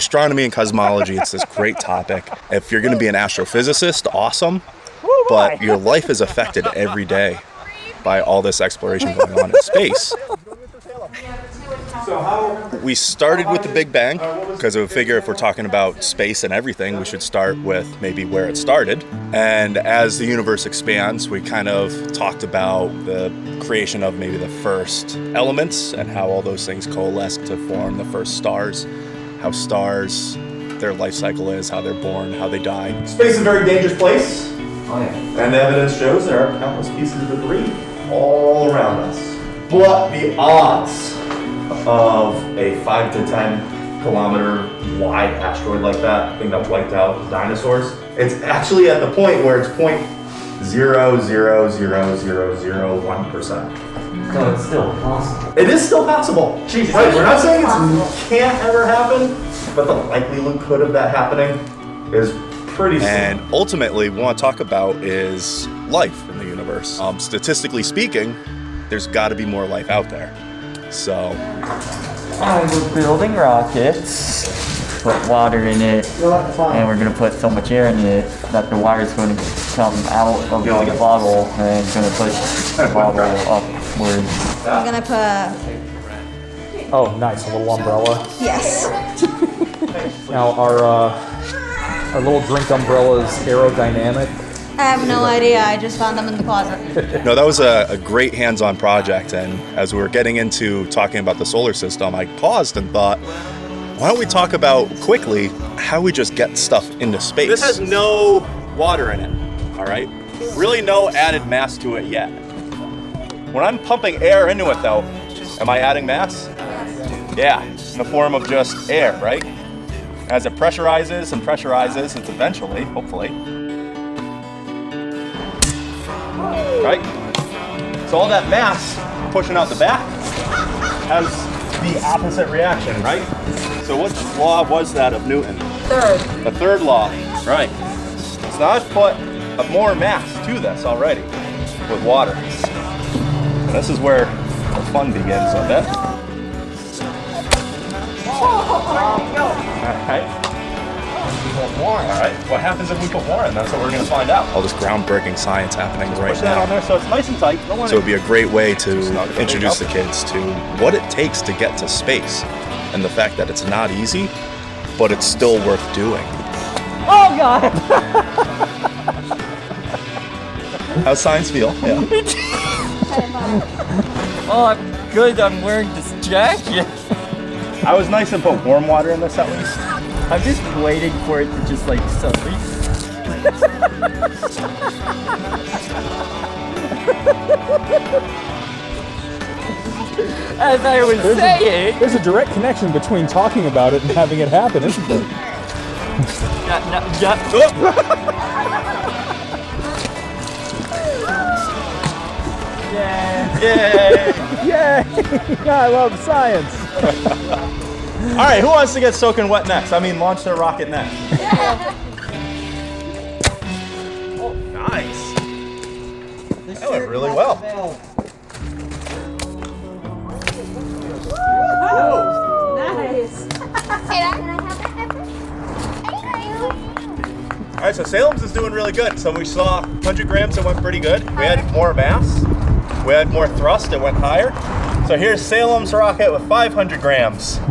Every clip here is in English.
astronomy and cosmology, it's this great topic. If you're going to be an astrophysicist, awesome. But your life is affected every day by all this exploration going on in space. We started with the Big Bang because I would figure if we're talking about space and everything, we should start with maybe where it started. And as the universe expands, we kind of talked about the creation of maybe the first elements and how all those things coalesce to form the first stars, how stars, their life cycle is, how they're born, how they die. Space is a very dangerous place. Oh, yeah. And the evidence shows there are countless pieces of debris all around us. But the odds of a 5 to 10 kilometer wide asteroid like that, thing that wiped out dinosaurs, it's actually at the point where it's 0.0000001%. So it's still possible. It is still possible. Jesus. Right? We're not saying it can't ever happen, but the likelihood of that happening is pretty slim. And ultimately, what we want to talk about is life in the universe. Statistically speaking, there's got to be more life out there. So We're building rockets, put water in it, and we're going to put so much air in it that the water's going to come out of the bottle and it's going to push the bottle upwards. I'm gonna put, Oh, nice, a little umbrella. yes. Now, our little drink umbrella's aerodynamic. I have no idea, I just found them in the closet. no, that was a great hands-on project. And as we were getting into talking about the solar system, I paused and thought, why don't we talk about quickly how we just get stuff into space? This has no water in it, all right? Really no added mass to it yet. When I'm pumping air into it though, am I adding mass? Yeah, in the form of just air, right? As it pressurizes and pressurizes, it's eventually, hopefully, right? So all that mass pushing out the back has the opposite reaction, right? So what law was that of Newton? Third. The third law, right. So now I've put more mass to this already with water. And this is where the fun begins a bit. All right, what happens if we put more in? That's what we're going to find out. All this groundbreaking science happening right Push that now. on there so it's nice and tight. Don't want So it'd be a great way to introduce the kids to what it takes to get to space and the fact that it's not easy, but it's still worth doing. Oh, God! How's science feel? Yeah. Oh, I'm good. I'm wearing this jacket. I was nice and put warm water in this at least. I'm just waiting for it to just like suddenly. As I was saying. There's a direct connection between talking about it and having it happen, isn't there? Yay! Yay! I love science. All right, who wants to get soaking wet next? I mean, launch their rocket next. Oh, nice. That went really well. Nice. All right, so Salem's is doing really good. So we saw 100 grams, it went pretty good. We had more mass. We had more thrust, it went higher. So here's Salem's rocket with 500 grams. Yeah,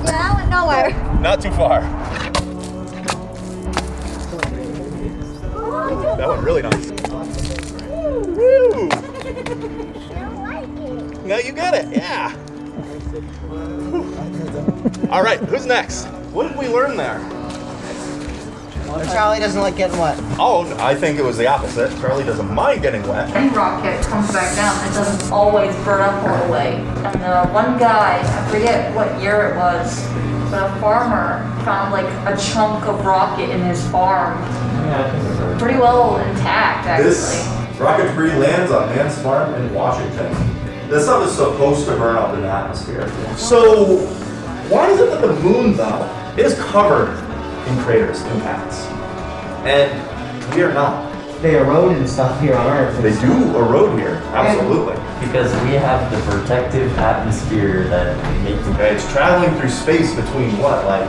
that went nowhere. Not too far. That went really nice. Woo! Now you get it, yeah. All right, who's next? What did we learn there? Charlie doesn't like getting wet. Oh, I think it was the opposite. Charlie doesn't mind getting wet. Any rocket comes back down, it doesn't always burn up all the way. And one guy, I forget what year it was, but a farmer found like a chunk of rocket in his farm. Pretty well intact, actually. This rocket debris lands on man's farm in Washington. This stuff is supposed to burn up in the atmosphere. So, why is it that the moon, though, is covered in craters, impacts, and we are not? They erode and stuff here on Earth. They do erode here, absolutely. Because we have the protective atmosphere that makes it. Okay, it's traveling through space between what, like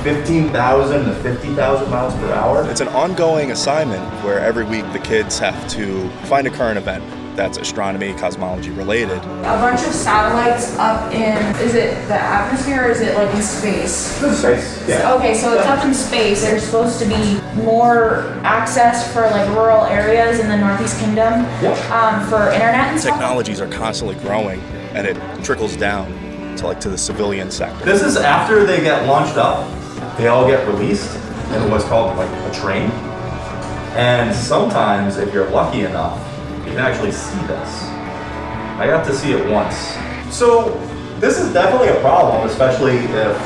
15,000 to 50,000 miles per hour? It's an ongoing assignment where every week the kids have to find a current event that's astronomy, cosmology related. A bunch of satellites up in, is it the atmosphere or is it like in space? Space, yeah. Okay, so it's up in space. There's supposed to be more access for like rural areas in the Northeast Kingdom for internet and stuff. Technologies are constantly growing and it trickles down to the civilian sector. This is after they get launched up. They all get released in what's called like a train. And sometimes, if you're lucky enough, you can actually see this. I got to see it once. So this is definitely a problem, especially if,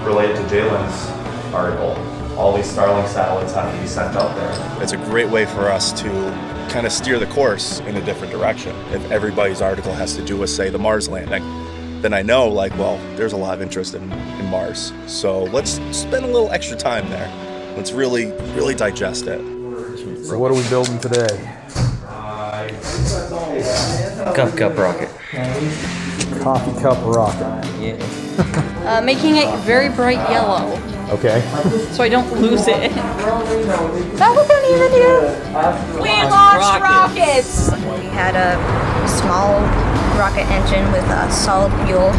related to Jalen's article, all these Starlink satellites have to be sent up there. It's a great way for us to kind of steer the course in a different direction. If everybody's article has to do with, say, the Mars landing, then I know, there's a lot of interest in Mars. So let's spend a little extra time there. Let's really, really digest it. So what are we building today? Cup rocket. Coffee cup rocket. Making it very bright yellow, Okay. so I don't lose it. Is that what we're gonna do? We launched rockets! We had a small rocket engine with a solid fuel.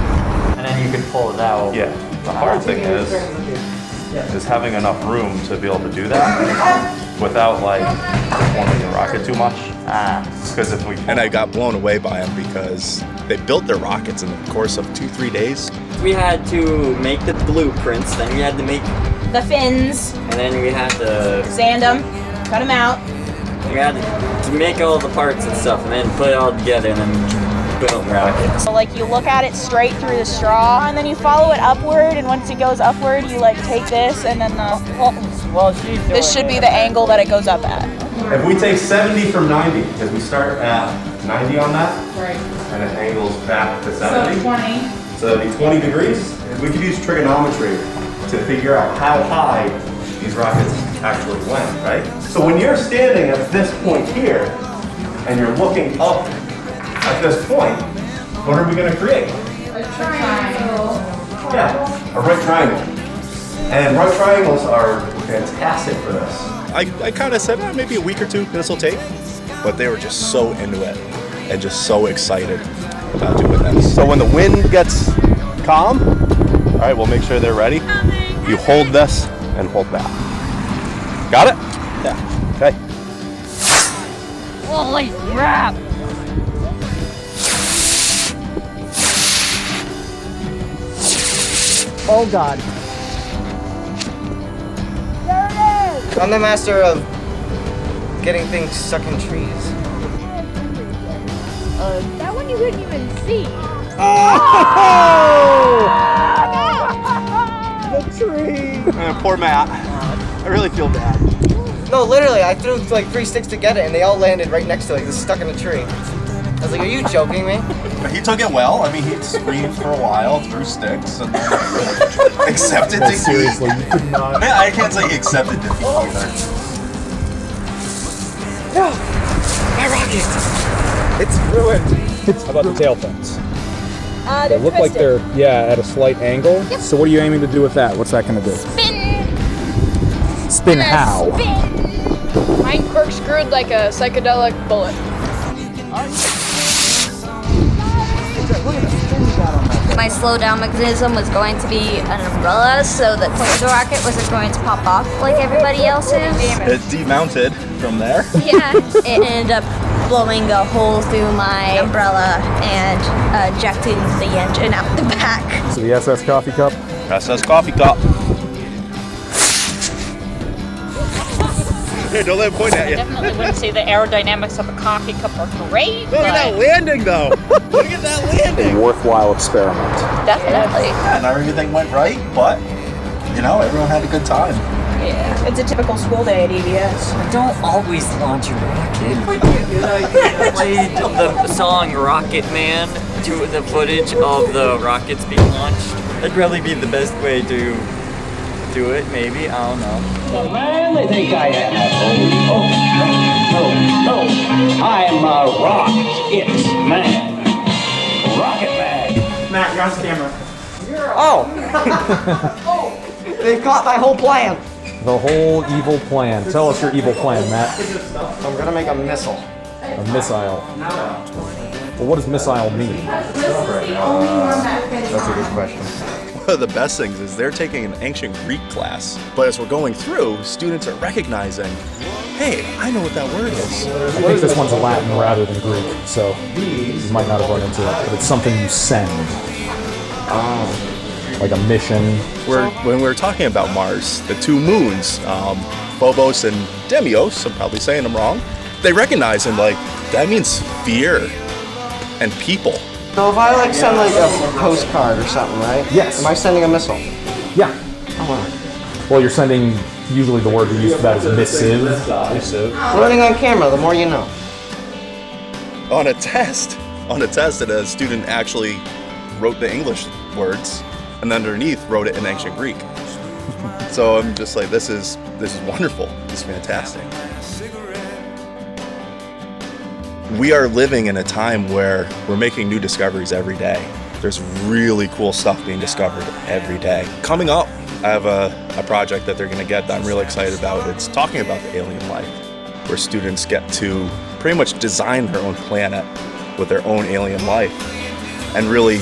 And then you can pull it out. Yeah. The hard thing is having enough room to be able to do that without deforming the rocket too much. Because if we And I got blown away by them because they built their rockets in the course of 2-3 days. We had to make the blueprints, then we had to make, The fins, and then we had to, sand them, cut them out. we had to make all the parts and stuff, and then put it all together, and then boom, rockets. So you look at it straight through the straw, and then you follow it upward, and once it goes upward, you take this, and then this should be the angle that it goes up at. If we take 70 from 90, because we start at 90 on that, Right. and it angles back to 70. So 20. So it'd be 20 degrees. We could use trigonometry to figure out how high these rockets actually went, right? So when you're standing at this point here, and you're looking up at this point, what are we gonna create? A triangle. Yeah, a right triangle. And right triangles are fantastic for this. I kind of said, maybe a week or two this will take. But they were just so into it and just so excited about doing this. So when the wind gets calm, all right, we'll make sure they're ready. You hold this and hold that. Got it? Yeah. Okay. Holy crap! Oh God. I'm the master of getting things stuck in trees. That one you couldn't even see. The tree! Poor Matt. I really feel bad. No, literally, I threw 3 sticks to get it and they all landed right next to it. It was stuck in a tree. I was like, are you joking me? He took it well. I mean, he screamed for a while, threw sticks, and then accepted defeat. Seriously, you could not. I can't say he accepted defeat either. No! My rocket! It's ruined. How about the tail fins? They They're look like twisted. they're, at a slight angle. So what are you aiming to do with that? What's that going to do? Spin! Spin how? Spin! Mine corkscrewed like a psychedelic bullet. My slow down mechanism was going to be an umbrella so that the rocket wasn't going to pop off like everybody else's. It demounted from there. Yeah, it ended up blowing a hole through my umbrella and ejecting the engine out the back. So the SS coffee cup. SS coffee cup. Here, don't let him point at you. Definitely wouldn't say the aerodynamics of a coffee cup are great. Look at that landing, though. Look at that landing. A worthwhile experiment. Definitely. And everything went right, but, everyone had a good time. Yeah. It's a typical school day at EVS. Don't always launch a rocket. Played the song Rocket Man to the footage of the rockets being launched. That'd probably be the best way to do it, maybe. I don't know. Man, they think I am. No. I'm a rocket man. Rocket man. Matt, you're on camera. Oh! They've caught my whole plan. The whole evil plan. Tell us your evil plan, Matt. I'm gonna make a missile. A missile. Well, what does missile mean? That's a good question. One of the best things is they're taking an ancient Greek class, but as we're going through, students are recognizing, hey, I know what that word is. I think this one's Latin rather than Greek, so you might not have run into it, but it's something you send. Like a mission. When we're talking about Mars, the two moons, Phobos and Deimos, I'm probably saying them wrong, they recognize him like, that means fear and people. So if I like send like a postcard or something, right? Yes. Am I sending a missile? Yeah. Oh, Well, you're sending, usually the word we use for that is missive. learning on camera, the more you know. On a test, a student actually wrote the English words and underneath wrote it in ancient Greek. So I'm just like, this is wonderful. This is fantastic. We are living in a time where we're making new discoveries every day. There's really cool stuff being discovered every day. Coming up, I have a project that they're gonna get that I'm really excited about. It's talking about the alien life, where students get to pretty much design their own planet with their own alien life and really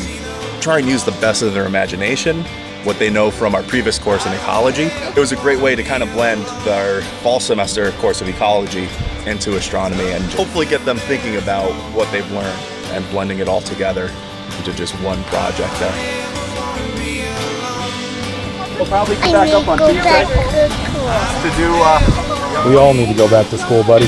try and use the best of their imagination, what they know from our previous course in ecology. It was a great way to kind of blend our fall semester course of ecology into astronomy and hopefully get them thinking about what they've learned and blending it all together into just one project there. We'll probably be back up on Tuesday to do. We all need to go back to school, buddy.